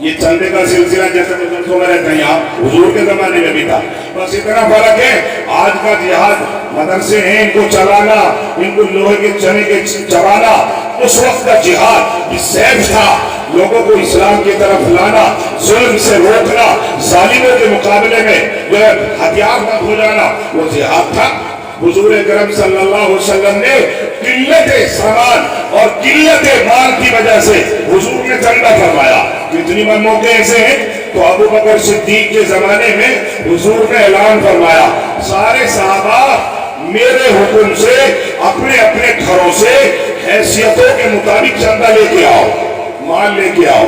یہ چندے کا سلسلہ جیسے بزرگوں میں رہتے ہیں یہاں حضور کے زمانے میں بھی تھا، بس اتنا فرق ہے آج کا جہاد مدرسے ہیں ان کو چلانا، ان کو لوہے کے چنے کے چبانا، اس وقت کا جہاد سیف تھا، لوگوں کو اسلام کی طرف لانا، ظلم سے روکنا، ظالموں کے مقابلے میں جو ہے ہتھیار بند ہو جانا، وہ جہاد تھا۔ حضور اکرم صلی اللہ علیہ وسلم نے قلت سامان اور قلت مال کی وجہ سے حضور نے چندہ فرمایا۔ کتنی موقع ایسے ہیں تو ابو بکر صدیق کے زمانے میں حضور نے اعلان فرمایا سارے صحابہ میرے حکم سے اپنے اپنے گھروں سے حیثیتوں کے مطابق چندہ لے کے آؤ، مال لے کے آؤ۔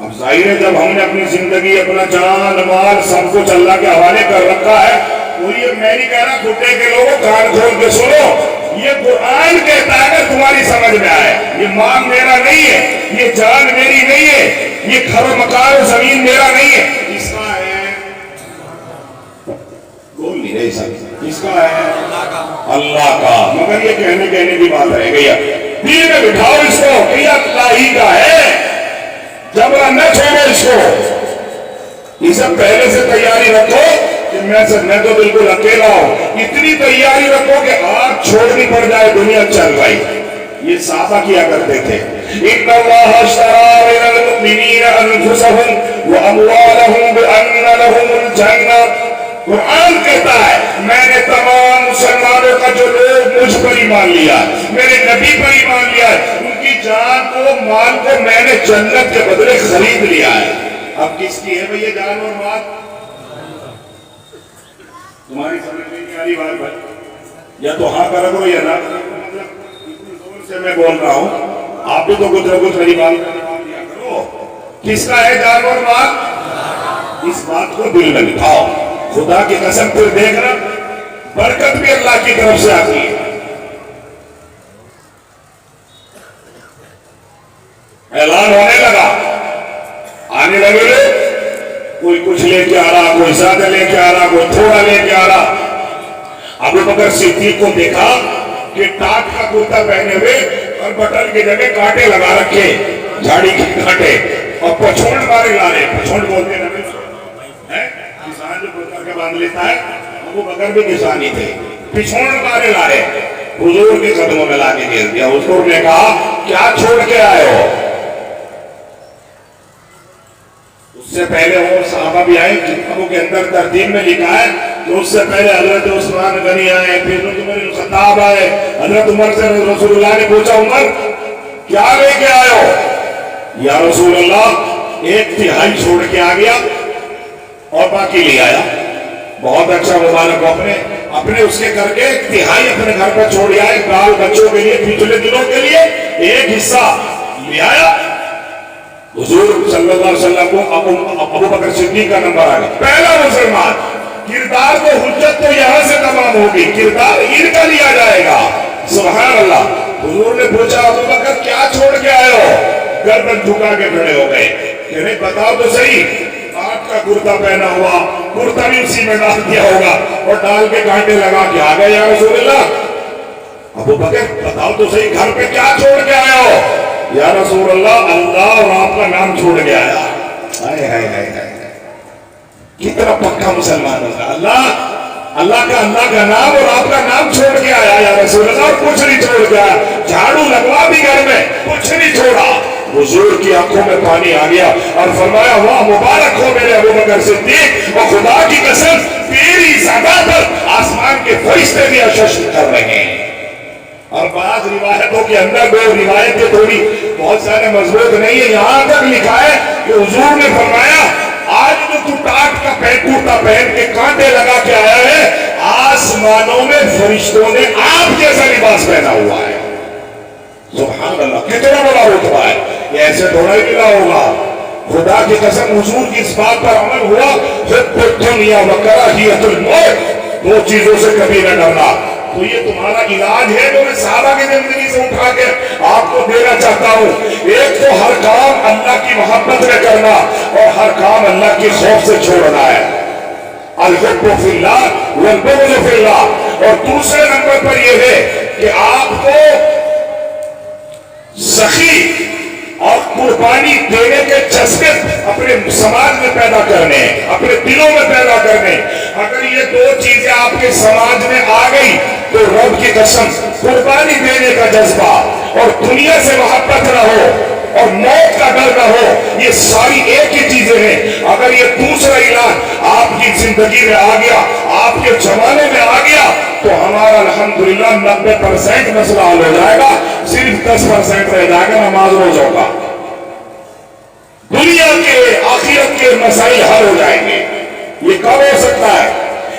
اب ظاہر ہے جب ہم نے اپنی زندگی، اپنا جان مال سب کچھ اللہ کے حوالے کر رکھا ہے، تو یہ میں نہیں کہہ رہا کھٹے کے لوگوں کان کھول کے سنو، یہ قرآن کہتا ہے اگر تمہاری سمجھ میں آئے، یہ مال میرا نہیں ہے، یہ جان میری نہیں ہے، یہ گھر و مکان و زمین میرا نہیں ہے، اس کا ہے، بول نہیں رہے سب، اس کا ہے اللہ کا۔ مگر یہ کہنے کی بات رہ گئی ہے، دل میں بٹھاؤ اس کو کہ یہ اللہ ہی کا ہے، جبرا نہ چھوڑو اس کو، یہ سب پہلے سے تیاری رکھو کہ میں تو بالکل اکیلا ہوں، اتنی تیاری رکھو کہ آگ چھوڑنی پڑ جائے دنیا چل گئی۔ یہ صحابہ کیا کرتے تھے، ان اللہ اشترى من المؤمنین انفسهم واموالهم بان لهم الجنہ۔ قرآن کہتا ہے میں نے تمام مسلمانوں کا جو لوگ مجھ پر ایمان لیا، میرے نبی پر ایمان لیا، ان کی جان کو مال کو میں نے جنت کے بدلے خرید لیا ہے۔ اب کس کی ہے بھئی یہ جان اور مال؟ تمہاری سمجھ میں نہیں آ رہی بات بھائی، یا تو ہاں کرو یا نہ کرو، مطلب اتنی زور سے میں بول رہا ہوں، آپ بھی تو کچھ نہ کچھ میری بات دیا کرو۔ کس کا ہے جان اور مال؟ اس بات کو دل میں بٹھاؤ، خدا کی قسم پھر دیکھنا برکت بھی اللہ کی طرف سے آتی ہے۔ اعلان ہونے لگا، آنے لگے، کوئی کچھ لے کے آ رہا، کوئی زیادہ لے کے آ رہا، کوئی تھوڑا لے کے آ رہا۔ ابو بکر صدیق کو دیکھا کہ ٹاٹ کا کرتا پہنے ہوئے اور بٹن کی جگہ کانٹے لگا رکھے، جھاڑی کے کانٹے، اور پچھونڈ مارے لا رہے، پچھونڈ بولتے ہیں کسان جو کر کے باندھ لیتا ہے، ابو بکر بھی کسان ہی تھے، پچھونڈ مارے لا رہے، حضور کے قدموں میں لا کے گھیر دیا۔ حضور نے کہا کیا چھوڑ کے آئے ہو؟ اس سے پہلے اور صحابہ بھی آئے، کتابوں کے اندر ترتیب میں لکھا ہے کہ اس سے پہلے حضرت عثمان غنی آئے، پھر حضرت عمر بن خطاب آئے۔ حضرت عمر سے رسول اللہ نے پوچھا عمر کیا لے کے آئے ہو؟ یا رسول اللہ 1/3 چھوڑ کے آ گیا اور باقی لے آیا۔ بہت اچھا، مبارک، اپنے اس کے کر کے 1/3 اپنے گھر پر چھوڑ آئے، بال بچوں کے لیے، پچھلے دنوں کے لیے ایک حصہ لے آیا۔ حضور صلی اللہ علیہ وسلم کو ابو بکر صدیق کا نمبر آ گیا، پہلا مسلمان۔ کردار کو حجت تو یہاں سے تمام ہوگی، کردار ان کا لیا جائے گا۔ سبحان اللہ۔ حضور نے پوچھا ابو بکر کیا چھوڑ کے آئے ہو؟ گردن جھکا کے کھڑے ہو گئے کہ نہیں بتاؤ تو صحیح، آج کا کرتا پہنا ہوا، کرتا بھی اسی میں ڈال دیا ہوگا اور ڈال کے کانٹے لگا کے آ گئے یا رسول اللہ۔ ابو بکر بتاؤ تو صحیح گھر پہ کیا چھوڑ کے آئے ہو؟ یا رسول اللہ اللہ اور آپ کا نام چھوڑ کے آیا۔ کتنا پکا مسلمان ہوگا، اللہ کا نام اور آپ کا نام چھوڑ کے آیا یا رسول اللہ، اور کچھ نہیں چھوڑ کے آیا، جھاڑو لگوا بھی گھر میں، کچھ نہیں چھوڑا۔ حضور کی آنکھوں میں پانی آ گیا اور فرمایا واہ مبارک ہو میرے ابو بکر صدیق، اور خدا کی قسم تیری زیادہ پر آسمان کے فرشتے بھی اشش کر رہے ہیں۔ اور بعض روایتوں کے اندر دو روایتیں تھوڑی بہت سارے مضبوط نہیں ہے، یہاں تک لکھا ہے کہ حضور نے فرمایا آج جو تو ٹاٹ کا کرتا پہن کے کانٹے لگا کے آیا ہے، آسمانوں میں فرشتوں نے آپ جیسا لباس پہنا ہوا ہے۔ سبحان اللہ، کتنا بڑا رتبہ ہے، یہ ایسے تھوڑا ہی ملا ہوگا۔ خدا کی قسم حضور کی اس بات پر عمل ہوا، حب الدنیا وکراہیت الموت، دو چیزوں سے کبھی نہ ڈرنا۔ تو یہ تمہارا علاج ہے جو میں صحابہ کی زندگی سے اٹھا کے آپ کو دینا چاہتا ہوں۔ ایک تو ہر کام اللہ کی محبت میں کرنا اور ہر کام اللہ کی خوف سے چھوڑنا ہے، الحب فی اللہ والبغض فی اللہ۔ اور دوسرے نمبر پر یہ ہے کہ آپ کو سخی اور قربانی دینے کے جذبے اپنے سماج میں پیدا کرنے ہیں، اپنے دلوں میں پیدا کرنے ہیں۔ اگر یہ دو چیزیں آپ کے سماج میں آ گئی تو رب کی قسم قربانی دینے کا جذبہ اور دنیا سے محبت نہ ہو اور موت کا ڈر نہ ہو، یہ ساری ایک ہی چیزیں ہیں۔ اگر یہ دوسرا علاج آپ کی زندگی میں آ گیا، آپ کے زمانے میں آ گیا، تو ہمارا الحمدللہ 90% مسئلہ حل ہو جائے گا، صرف 10% رہ جائے گا نماز روزوں کا۔ دنیا کے آخرت کے مسائل حل ہو جائیں گے۔ یہ کب ہو سکتا ہے؟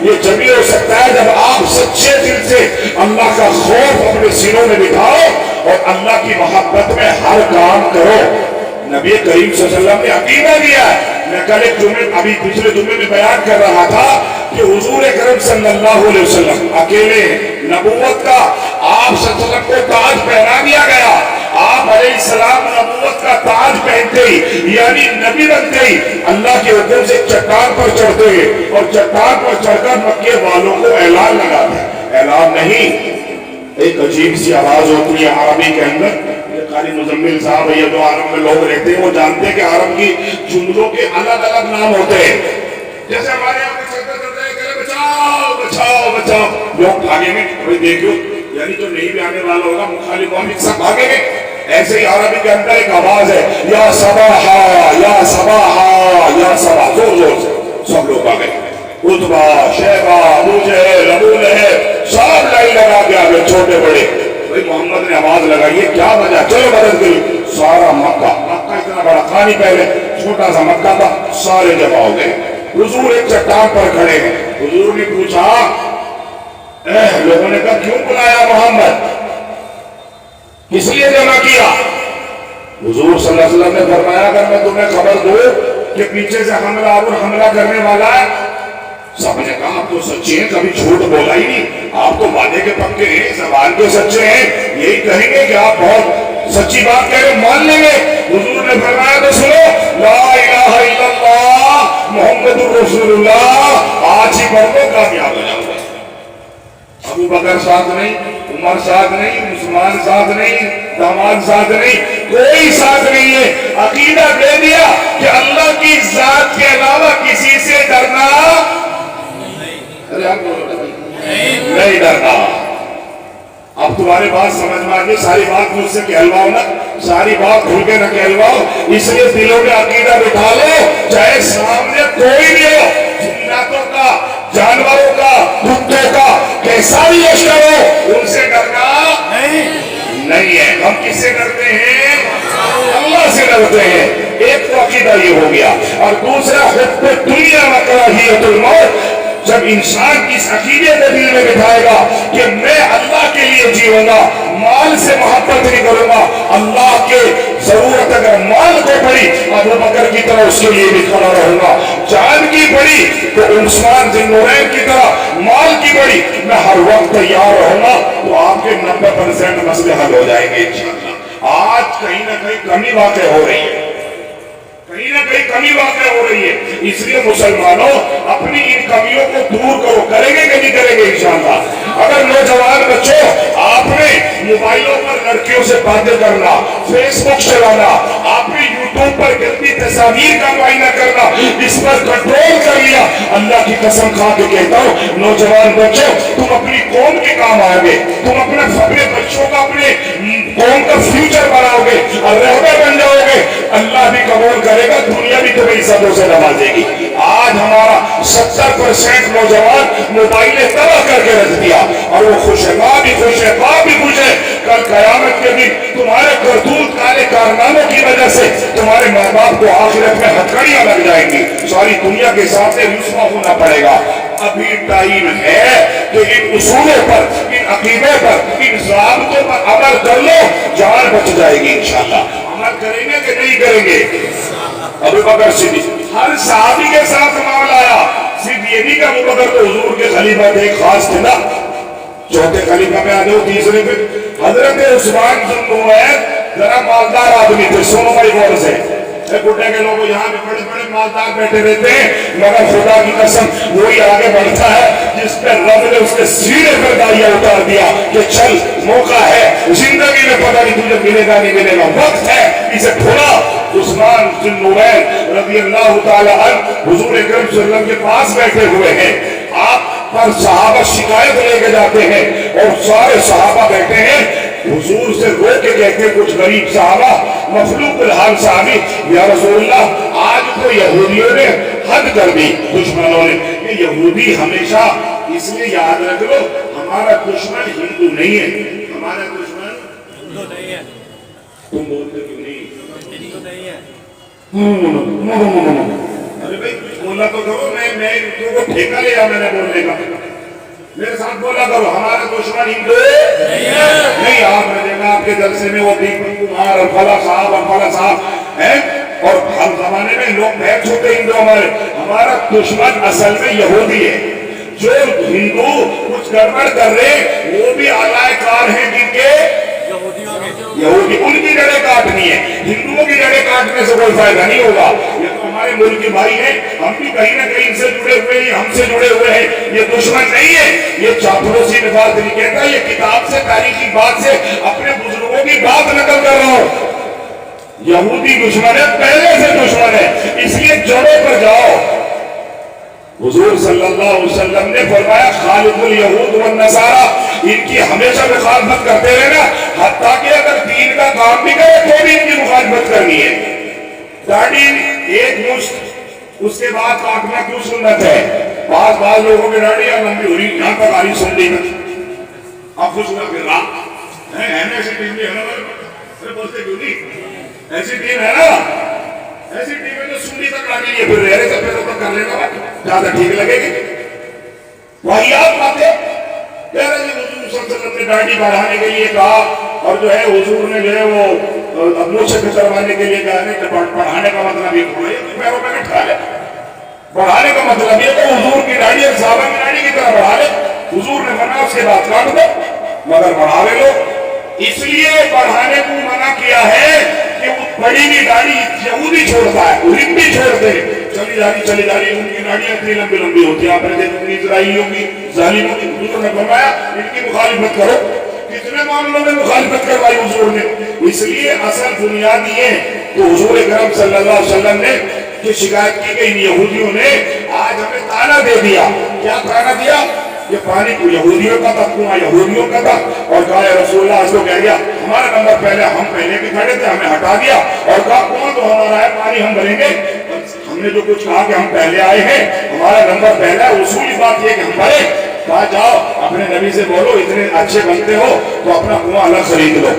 یہ جبھی ہو سکتا ہے جب آپ سچے دل سے اللہ کا خوف اپنے سینوں میں بٹھاؤ اور اللہ کی محبت میں ہر کام کرو۔ نبی کریم صلی اللہ علیہ وسلم نے عقیدہ دیا ہے۔ میں کل ایک ابھی پچھلے جمعے میں بیان کر رہا تھا کہ حضور اکرم صلی اللہ علیہ وسلم اکیلے نبوت کا آپ صلی اللہ علیہ وسلم کو تاج پہنا دیا گیا۔ آپ علیہ السلام نبوت کا تاج پہنتے ہی یعنی نبی بنتے ہی اللہ کے حکم سے چٹان پر چڑھتے ہیں اور چٹان پر چڑھ کر مکے والوں کو اعلان لگاتے ہیں۔ اعلان نہیں، ایک عجیب سی آواز ہوتی ہے عربی کے اندر۔ قاری مزمل صاحب یہ جو عرب میں لوگ رہتے ہیں وہ جانتے ہیں کہ عرب کی جملوں کے الگ الگ نام ہوتے ہیں۔ جیسے ہمارے یہاں پہ چلتے چلتے کہ بچاؤ بچاؤ بچاؤ، لوگ بھاگیں گے، ابھی دیکھو یعنی جو نہیں بھی آنے والا ہوگا مخالف قوم سب بھاگیں گے۔ ایسے ہی عربی کے اندر ایک آواز ہے، یا صباحا یا صباحا یا صباح، زور زور سے سب لوگ آگے، عتبہ شیبہ ابو جہل ابو لہب سب لائن لگا کے آگے، چھوٹے بڑے۔ بھئی محمد نے آواز لگائی ہے، کیا وجہ؟ چلو مدد کری۔ سارا مکہ اتنا بڑا تھا نہیں، پہلے چھوٹا سا مکہ تھا، سارے جمع ہو گئے۔ حضور ایک چٹان پر کھڑے ہیں۔ حضور نے پوچھا، لوگوں نے کہا کیوں بلایا محمد، کس لیے جمع کیا؟ حضور صلی اللہ علیہ وسلم نے فرمایا اگر میں تمہیں خبر دوں کہ پیچھے سے حملہ اور حملہ کرنے والا ہے۔ سب نے کہا آپ تو سچے ہیں، کبھی جھوٹ بولا ہی نہیں، آپ تو وعدے کے پکے ہیں، زبان کے سچے ہیں، یہی کہیں گے کہ آپ بہت سچی بات کہہ رہے، مان لیں گے۔ حضور نے فرمایا تو سنو، لا الہ الا اللہ محمد رسول اللہ، آج ہی پڑھ دو کامیاب ہو جاؤ گے۔ ابو بکر ساتھ نہیں، عمر ساتھ نہیں، عثمان ساتھ نہیں، داماد ساتھ نہیں، کوئی ساتھ نہیں ہے۔ عقیدہ دے دیا کہ اللہ کی ذات کے علاوہ کسی سے ڈرنا نہیں ڈرنا۔ اب تمہاری بات سمجھ میں آگئی، ساری بات مجھ سے کہلواؤ نا، ساری بات کھل کے نہ کہلواؤ، اس لیے دلوں میں عقیدہ بٹھا لو، چاہے سامنے کوئی بھی ہو، جناتوں کا، جانوروں کا، کتوں کا، کیسا بھی لشکر ہو، ان سے ڈرنا نہیں ہے۔ ہم کس سے ڈرتے ہیں؟ اللہ سے ڈرتے ہیں۔ ایک تو عقیدہ یہ ہو گیا، اور دوسرا حب الدنیا و کراہیت الموت۔ جب انسان اس عقیدے کو دل میں بٹھائے گا کہ میں اللہ کے لیے جیوں گا، مال سے محبت نہیں کروں گا، اللہ کے ضرورت اگر مال کو پڑی ابو بکر کی طرح اس کے لیے بھی کھڑا رہوں گا، جان کی پڑی تو عثمان ذی النورین کی طرح مال کی پڑی میں ہر وقت تیار رہوں گا، تو آپ کے 90% مسئلے حل ہو جائیں گے انشاءاللہ۔ آج کہیں نہ کہیں کمی واقع ہو رہی ہے، کہیں نہ کہیں کمی واقع ہو رہی ہے، اس لیے مسلمانوں اپنی ان کمیوں کو دور کرو۔ کریں گے کہ نہیں کریں گے انشاءاللہ؟ اگر نوجوان بچوں آپ نے موبائلوں پر لڑکیوں سے باتیں کرنا، فیس بک چلانا، آپ نے یوٹیوب پر گندی تصاویر کا معائنہ کرنا، اس پر کنٹرول کر لیا، اللہ کی قسم کھا کے کہتا ہوں نوجوان بچوں تم اپنی قوم کے کام آؤ گے، تم اپنے بچوں کا اپنے قوم کا فیوچر بناؤ گے اور رہبر بن جاؤ گے، اللہ بھی قبول کرے گا، دنیا بھی تمہیں عزتوں سے نوازے گی۔ آج ہمارا 70% نوجوان موبائلیں تباہ کر کے رکھ دیا اور وہ خوش ہے، ماں بھی خوش ہے، باپ بھی خوش ہے۔ کل قیامت کے دن تمہارے کرتوت کالے کارناموں کی وجہ سے تمہارے ماں باپ کو آخرت میں ہتھکڑیاں لگ جائیں گی، ساری دنیا کے سامنے رسوا ہونا پڑے گا۔ ابھی ٹائم ہے کہ ان اصولوں پر، ان عقیدے پر، ان ضابطوں پر عمل کر لو، جان بچ جائے گی انشاءاللہ۔ عمل کریں گے کہ نہیں کریں گے؟ ابو بکر صدیق ہر صحابی کے ساتھ معاملہ آیا، صرف یہ نہیں کہ ابو بکر تو حضور کے خلیفہ تھے، خاص تھے نا، چوتھے خلیفہ میں آ جاؤ، تیسرے پہ حضرت عثمان ذی النورین ذرا مالدار آدمی تھے، سنو بھائی غور سے، گڈے کے لوگ یہاں پہ بڑے بڑے مالدار بیٹھے رہتے ہیں، مگر خدا کی قسم وہی آگے بڑھتا ہے جس پہ رب نے اس کے سینے پر دایا اتار دیا کہ چل موقع ہے، زندگی میں پتہ نہیں تجھے ملے گا نہیں ملے گا، وقت ہے اسے کھولا. عثمان بن نورین رضی اللہ تعالی عنہ حضور اکرم صلی اللہ علیہ وسلم کے پاس بیٹھے ہوئے ہیں. آپ پر صحابہ شکایت لے کے جاتے ہیں اور سارے صحابہ بیٹھے ہیں. حضور سے رو کے کہتے ہیں کچھ غریب صحابہ مخلوق الحال صحابی, یا رسول اللہ آج تو یہودیوں نے حد کر دی, دشمنوں نے. یہ یہودی ہمیشہ, اس لیے یاد رکھ لو ہمارا دشمن ہندو نہیں ہے, ہمارا دشمن ہندو نہیں ہے. تم بولتے کیوں نہیں؟ ہندو نہیں ہے. ارے بھائی بولا تو کرو, میں تم کو ٹھیکہ لیا میں نے بولنے کا. میرے ساتھ بولا کرو ہمارا دشمن ہندو نہیں. آپ نے دیکھا آپ کے جلسے میں وہ دیپک کمار اور فلا صاحب اور فلا صاحب ہیں, اور ہر زمانے میں لوگ بیٹھ چھوٹے ہندو ہمارے. ہمارا دشمن اصل میں یہودی ہے. جو ہندو کچھ گڑبڑ کر رہے وہ بھی اعلی کار ہیں جن کے یہودی, ان کی جڑیں کاٹنی ہے. ہندوؤں کی جڑیں کاٹنے سے کوئی فائدہ نہیں ہوگا. یہ تو ہمارے ملک کے بھائی ہیں, ہم بھی کہیں نہ کہیں سے جڑے ہوئے ہیں, ہم سے جڑے ہوئے ہیں. یہ دشمن نہیں ہے, یہ چاپلوسی میں بات نہیں کہتا, یہ کتاب سے تاریخی بات سے اپنے بزرگوں کی بات نقل کر رہا ہوں. یہودی دشمن ہے, پہلے سے دشمن ہے, اس لیے جڑوں پر جاؤ. حضور صلی اللہ علیہ وسلم نے فرمایا خالق الیہود والنصارى, ان کی ہمیشہ مخالفت کرتے رہنا, حتیٰ کہ اگر دین کا کام بھی کرے تو بھی ان کی مخالفت کرنی ہے. داڑھی ایک مشت, اس کے بعد کاٹنا کیوں سنت ہے؟ بعض لوگوں کی داڑھیاں لمبی ہو رہی, یہاں تک آ رہی سنڈی تک, اب خوش نہ پھر رہا ہے نا. ایسی ٹیم بھی ہے نا, بولتے کیوں نہیں؟ ایسی ٹیم ہے نا, ایسی ٹیم ہے جو سنڈی تک آ گئی ہے, پھر رہے سے پھر تک کر لینا زیادہ ٹھیک لگے گی. وہی آپ باتیں کہہ رہے ہیں حضور صلی اللہ علیہ وسلم نے داڑھی بڑھانے کے لیے کہا, اور جو ہے حضور نے جو ہے وہ ابو سے کروانے کے لیے کہا کہ بڑھانے کا مطلب یہ تھوڑا ہے پیروں پہ کٹھا لے. بڑھانے کا مطلب یہ کہ حضور کی داڑھی اور صحابہ کی داڑھی کی طرح بڑھا لے. حضور نے منع, اس کے بعد کاٹ دو, مگر بڑھا لے لو. اس لیے بڑھانے کو منع کیا ہے کہ وہ بڑی بھی داڑھی یہودی چھوڑتا ہے, علم بھی چھوڑتے ہیں. چلی جا رہی ان کی داڑیاں اتنی لمبی لمبی ہوتی ہیں. آپ نے دیکھا اسرائیلیوں کی, ظالموں کی, حضور نے فرمایا ان کی مخالفت کرو. کتنے معاملوں میں مخالفت کروائی حضور نے. اس لیے اصل بنیاد یہ ہے تو حضور اکرم صلی اللہ علیہ وسلم نے جو شکایت کی گئی یہودیوں نے آج ہمیں تانا دے دیا. کیا تانا دیا؟ یہ پانی کو یہودیوں کا تھا, کنواں یہودیوں کا تھا, اور کہا یا رسول اللہ, اس کو کہہ دیا ہمارا نمبر پہلے, ہم پہلے بھی کھڑے تھے, ہمیں ہٹا دیا, اور کہا کنواں تو ہمارا ہے, پانی ہم بھریں گے. ہم نے جو کچھ کہا کہ ہم پہلے آئے ہیں, ہمارا نمبر پہلا ہے, اصولی بات یہ کہ ہم بھرے. کہا جاؤ اپنے نبی سے بولو اتنے اچھے بنتے ہو تو اپنا کنواں الگ خرید لو.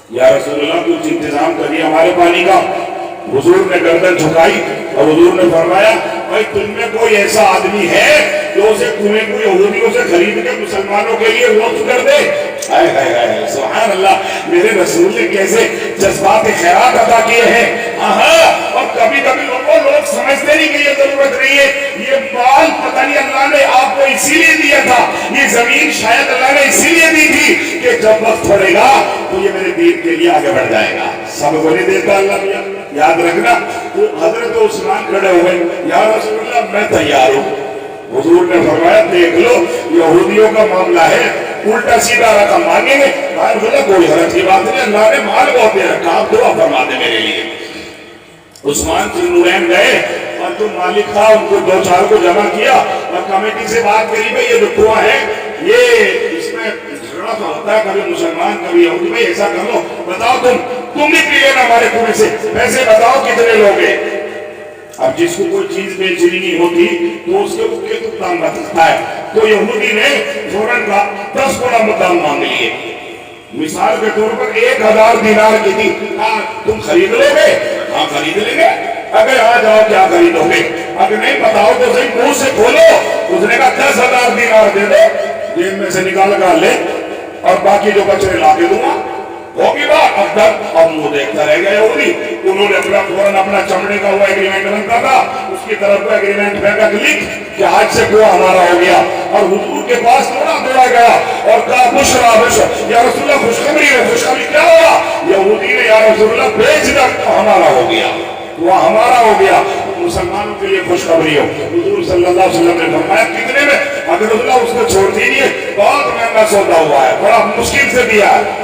یا رسول اللہ کچھ انتظام کریے ہمارے پانی کا. حضور نے گردن جھکائی اور حضور نے فرمایا بھائی تم میں کوئی ایسا آدمی ہے جو اسے کنویں کو یہودیوں سے خرید کے مسلمانوں کے لیے وقف کر دے؟ ہائے ہائے ہائے سبحان اللہ, میرے رسول نے کیسے جذبات خیرات عطا کیے ہیں. اور کبھی کبھی لوگ سمجھتے نہیں کہ یہ ضرورت نہیں ہے. یہ مال پتہ نہیں اللہ نے آپ کو اسی لیے دیا تھا, یہ زمین شاید اللہ نے اسی لیے دی تھی کہ جب وقت پڑے گا تو یہ میرے دین کے لیے آگے بڑھ جائے گا. سب کو نہیں دیتا اللہ دیا. یاد رکھنا تو حضرت عثمان کھڑے ہوئے, یا رسول اللہ میں تیار ہوں. حضور نے فرمایا دیکھ لو یہودیوں کا معاملہ ہے, الٹا سیدھا رقم مانگیں گے. کوئی حرج کی بات نہیں, اللہ نے مال بہت دے رکھا, آپ دعا فرما دیں میرے لیے. عثمان بن نورین گئے اور جو مالک تھا ان کو دو چار کو جمع کیا اور کمیٹی سے بات کری بھائی یہ جو کنواں ہے یہ اس میں جھگڑا سا ہوتا ہے, کبھی مسلمان کبھی یہودی, بھائی ایسا کر لو بتاؤ تم بھی پی لینا ہمارے کنویں سے, پیسے بتاؤ کتنے لوگ ہیں. اب جس کو کوئی چیز بیچنی نہیں ہوتی تو اس کے اوپر تو دام بتاتا ہے, تو یہودی نے فوراً 10 گنا مدام مانگ لیے. مثال کے طور پر 1000 دینار کی تھی, تم خرید لو گے؟ ہاں خرید لیں گے. اگر آ جاؤ کیا خریدو گے؟ اگر نہیں بتاؤ تو صحیح منہ سے کھولو. اس نے کہا 10,000 دینار دے دو, جیب میں سے نکال کر لے اور باقی جو بچے لا کے دوں گا. ہوگی بات اب تک, اب منہ دیکھتا رہ گیا یہودی. انہوں نے اپنا فوراً اپنا چمڑے کا ہوا ایگریمنٹ بنتا تھا, اس کی طرف کو ایگریمنٹ پھینکا لکھ کہ آج سے کنواں ہمارا ہو گیا. اور حضور کے پاس دوڑا گیا اور کہا بشرا بشرا یا رسول اللہ خوشخبری ہے. خوشخبری کیا ہوا؟ یہودی نے یا رسول اللہ بیچ دیا, ہمارا ہو گیا, وہ ہمارا ہو گیا. مسلمانوں کے لیے خوشخبری ہو. حضور صلی اللہ علیہ وسلم نے فرمایا کتنے میں؟ اگر اللہ اس کو چھوڑ دیجیے, بہت مہنگا سودا ہوا ہے, بڑا مشکل سے دیا ہے.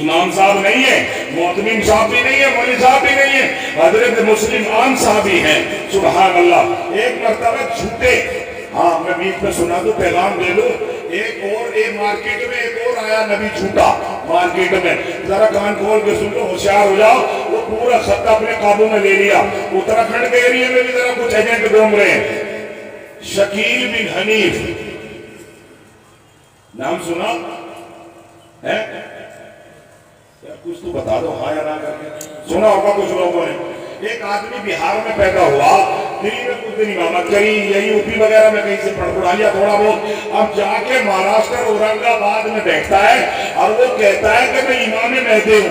امام صاحب نہیں ہے، محتمم صاحب بھی نہیں ہے، مولوی صاحب بھی نہیں ہے، حضرت مسلم عام صاحبی ہیں. سبحان اللہ. ایک مرتبہ چھوٹے، ہاں میں بیچ میں سنا دوں، پیغام دے دوں. ایک مارکیٹ میں ایک اور آیا نبی چھوٹا مارکیٹ میں. ذرا کان کھول کے سن لو، ہوشیار ہو جاؤ. وہ پورا خطہ اپنے قابو میں لے لیا. اتراکھنڈ کے ایریے میں بھی ذرا کچھ ایجنٹ گھوم رہے ہیں. شکیل بن حنیف نام سنا ہے؟ کچھ تو بتا دو، ہاں یا نہ کر کے. سنا ہوگا کچھ لوگوں نے. ایک آدمی بہار میں پیدا ہوا، دلی میں کچھ دن امامت کری، یہی یو پی وغیرہ میں کہیں سے پڑھا لیا تھوڑا بہت. اب جا کے مہاراشٹر اورنگ آباد میں بیٹھتا ہے اور وہ کہتا ہے کہ میں امام مہدی ہوں.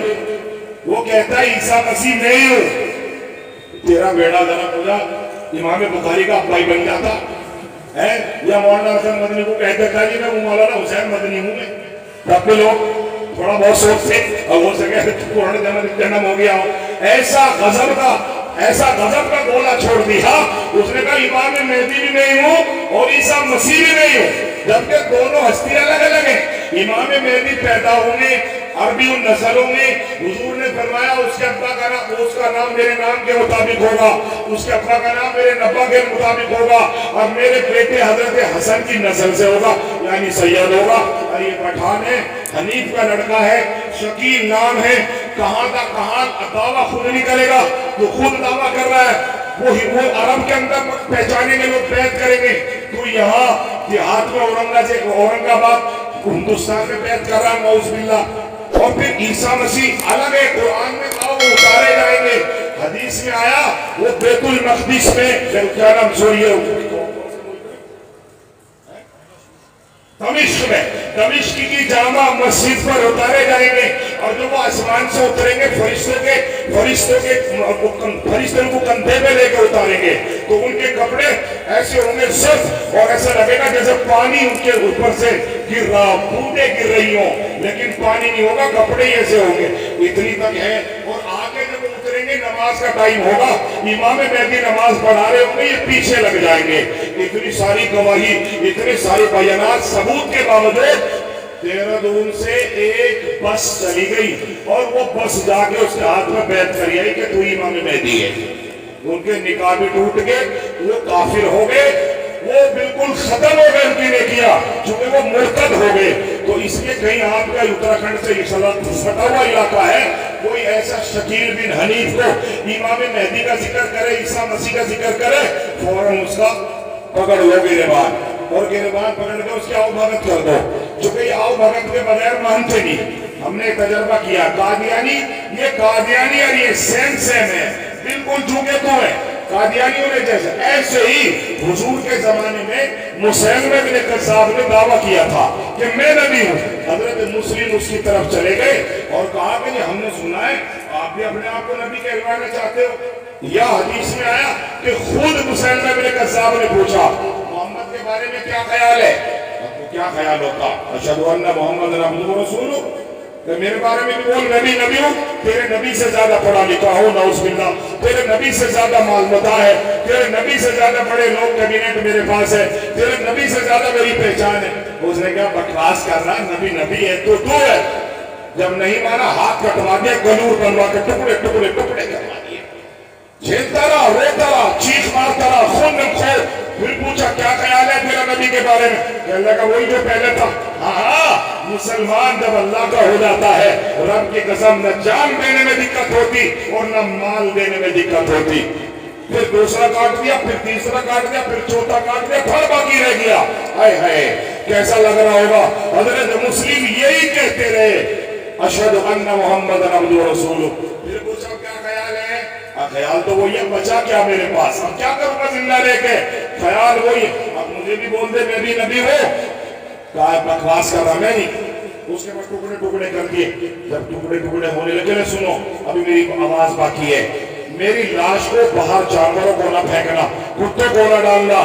وہ کہتا ہے عیسیٰ مسیح نہیں ہوں. تیرا بیڑا ذرا مجھا امام بخاری کا ابائی بن جاتا ہے، یا مولانا حسن مدنی کو کہتے تھا جی میں مولانا حسین مدنی ہوں. میں تب بھی لوگ تھوڑا بہت سوچ سے اور وہ سکے پرانے جنم ہو گیا ہو. ایسا غضب کا گولا چھوڑ دیا. اس نے کہا امام مہدی بھی نہیں ہوں اور عیسیٰ مسیح بھی نہیں ہوں، جبکہ دونوں ہستی الگ الگ ہیں. امام مہدی پیدا ہوں گے عربی النسل ہوں گے. حضور نے فرمایا اس کے ابا کا نام، اس کا نام میرے نام کے مطابق ہوگا، اس کے ابا کا نام میرے نبا کے مطابق ہوگا، اور میرے بیٹے حضرت حسن کی نسل سے ہوگا، یعنی سید ہوگا. اور یہ پٹھان ہے، حنیف کا لڑکا ہے، شکیل نام ہے. کہاں کا کہاں دعویٰ خود نہیں کرے گا، وہ خود دعویٰ کر رہا ہے. وہ عرب کے اندر پہچانیں گے، لوگ بیعت کریں گے. تو یہاں دیہات میں اورنگ آباد ہندوستان میں بیعت کر رہا ہے، نعوذ باللہ. اور پھر عیسیٰ مسیح الگ ہے. قرآن میں کہا وہ اتارے جائیں گے، حدیث میں آیا وہ بیت المقدس میں کیا نام سوریے دمشق کی جامع مسجد پر اتارے جائیں گے. اور جو وہ آسمان سے اتریں گے فرشتوں کو کندھے پہ لے کے اتاریں گے، تو ان کے کپڑے ایسے ہوں گے سرخ، اور ایسا لگے گا جیسے پانی ان کے اوپر سے گر رہا، بوندیں گر رہی ہوں، لیکن پانی نہیں ہوگا، کپڑے ایسے ہوں گے. اتنی تک ہے. اور آگے جب اتریں گے نماز کا ٹائم ہوگا، امام مہدی نماز پڑھا رہے ہوں گے، یہ پیچھے لگ جائیں گے. اتنی ساری گواہی، اتنے سارے بیانات ثبوت کے باوجود دہرادون سے ایک بس چلی گئی، اور وہ بس جا کے اس کے ہاتھ میں بیعت کری آئی کہ تو امام مہدی ہے. ان کے نکاح بھی ٹوٹ گئے، وہ کافر ہو گئے، وہ بالکل ختم ہو گئے ان کی نیکیاں، چونکہ وہ مرتد ہو گئے. تو اس لیے کہیں آپ کا اتراکھنڈ سے سٹا ہوا علاقہ ہے، کوئی ایسا شکیل بن حنیف کو امام مہدی کا ذکر کرے، عیسیٰ مسیح کا ذکر کرے، فوراً اس کا پکڑ لو گریبان، اور گریبان پکڑ کے اس کی آؤ بھگت کر دو. چونکہ یہ آؤ بھگت کے بغیر مانتے نہیں. ہم نے تجربہ کیا، قادیانی اور یہ سیم ہے، بالکل چونکہ تو ہے قادیانیوں نے جیسے. ایسے ہی حضور کے زمانے میں مسیلمہ بن کذاب نے دعویٰ کیا تھا کہ میں نبی ہوں. حضرت مسلم اس کی طرف چلے گئے اور کہا کہ ہم نے سنا ہے آپ بھی اپنے آپ کو نبی کہلوانا چاہتے ہو. یا حدیث میں آیا کہ خود مسیلمہ بن کذاب نے پوچھا محمد کے بارے میں کیا خیال ہے؟ آپ کو کیا خیال ہوتا؟ اشہدو ان محمد عبدہ ورسولہ، کہ میرے بارے میں بھی بول نبی ہوں، تیرے نبی سے زیادہ پڑھا لکھا ہوں، نعوذ باللہ، تیرے نبی سے زیادہ معلومات ہے، تیرے نبی سے زیادہ بڑے لوگ کیبنٹ میرے پاس ہے، تیرے نبی سے زیادہ میری پہچان ہے. اس نے کہا بکواس کر رہا ہے، نبی ہے تو ہے. جب نہیں مانا ہاتھ کٹوا دیا، گلور بنوا کے ٹکڑے کروا دیے. جھیلتا رہا، روتا رہا، چیخ مارتا رہا، خون میں خون. پھر پوچھا کیا خیال ہے تیرا نبی کے بارے میں؟ کہنے لگا وہی جو پہلے تھا. ہاں، مسلمان جب اللہ کا ہو جاتا ہے، رب کی قسم نہ جان دینے میں دقت ہوتی اور نہ مال دینے میں دقت ہوتی. پھر دوسرا کاٹ دیا، پھر تیسرا کاٹ دیا، پھر چوتھا کاٹ دیا، پھر باقی رہ گیا. ہائے ہائے کیسا لگ رہا ہوگا. حضرت مسلم یہی کہتے رہے اشہد ان محمد عبدہ ورسولہ. پھر پوچھا کیا خیال ہے؟ خیال تو وہی ہے، بچا کیا میرے پاس، اب کیا کروں گا زندہ لے کے؟ خیال وہی ہے. اب مجھے بھی بول دے میں بھی نبی ہوں. کہا بکواس کر رہا میں نہیں. اس کے بعد ٹکڑے کر دیے. جب ٹکڑے ہونے لگے، سنو ابھی میری آواز باقی ہے. میری لاش کو باہر جانوروں کو نہ پھینکنا، کتوں کو نہ ڈالنا،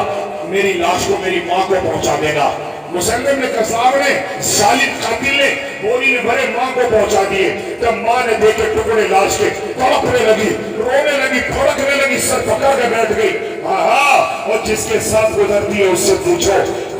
میری لاش کو میری ماں کو پہنچا دینا. مسلم نے کذاب نے، ظالم قاتل نے بولی میں بھرے ماں کو پہنچا دیے. جب ماں نے دیکھے ٹکڑے لاش کے، تڑپنے لگی، رونے لگی، پھڑکنے لگی، سر پکڑ کے بیٹھ گئی. اور جس کے ساتھ گزرتی ہے اس سے پوچھو